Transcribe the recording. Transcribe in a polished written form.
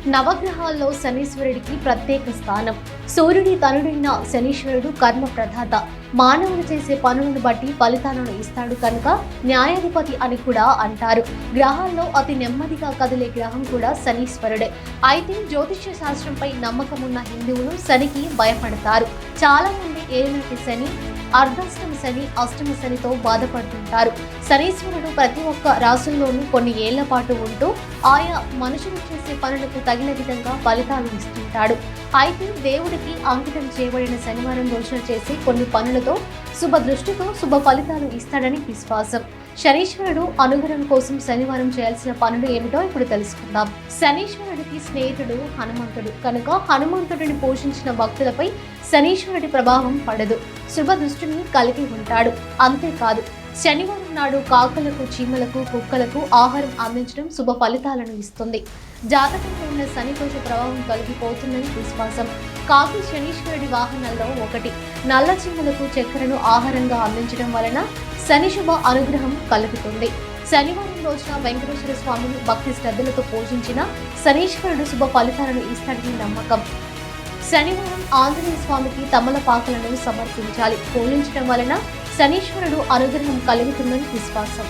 నవగ్రహాల్లో శనీశ్వరుడికి ప్రత్యేక స్థానం. సూర్యుడి తనుడైన శనీశ్వరుడు కర్మ ప్రదాత. మానవులు చేసే పనులను బట్టి ఫలితాలను ఇస్తాడు కనుక న్యాయాధిపతి అని కూడా అంటారు. గ్రహాల్లో అతి నెమ్మదిగా కదిలే గ్రహం కూడా శనీశ్వరుడే. అయితే జ్యోతిష్య శాస్త్రంపై నమ్మకం ఉన్న హిందువులు శనికి భయపడతారు. చాలా మంది ఏలినాటి శని, అర్ధాష్టమ శని, అష్టమ శనితో బాధపడుతుంటారు. శనీశ్వరుడు ప్రతి ఒక్క రాశుల్లోనూ కొన్ని ఏళ్ల పాటు ఉంటూ ఆయా మనుషులు చేసే పనులకు తగిన విధంగా ఫలితాలు ఇస్తుంటాడు. అయితే దేవుడికి అంకితం చేయబడిన శనివారం రోజున చేసే కొన్ని పనులతో శుభ దృష్టితో శుభ ఫలితాలు ఇస్తాడని విశ్వాసం. శనీశ్వరుడు అనుగ్రహం కోసం శనివారం చేయాల్సిన పనులు ఏమిటో ఇప్పుడు తెలుసుకుందాం. శనీశ్వరుడికి స్నేహితుడు హనుమంతుడు కనుక హనుమంతుడిని పోషించిన భక్తులపై శనీశ్వరుడి ప్రభావం పడదు. శుభ దృష్టిని కలిగి ఉంటాడు. అంతేకాదు శనివారం నాడు కాకులకు, చీమలకు, కుక్కలకు ఆహారం అందించడం శుభ ఫలితాలను ఇస్తుంది. జాతకంలో ఉన్న శని దోష ప్రభావం కలిగిపోతుందని విశ్వాసం. కాకి శనీశ్వరుడి వాహనాల్లో ఒకటి. నల్ల చీమలకు చక్కెరను ఆహారంగా అందించడం వలన శని శుభ అనుగ్రహం కలుగుతుంది. శనివారం రోజున వెంకటేశ్వర స్వామిని భక్తి శ్రద్ధలతో పూజించిన శనీశ్వరుడు శుభ ఫలితాలను ఇస్తాడని నమ్మకం. శనివారం ఆంజనేయ స్వామికి తమలపాకులను సమర్పించాలి. పూజించడం వలన శనీశ్వరుడు అనుగ్రహం కలుగుతుందని విశ్వాసం.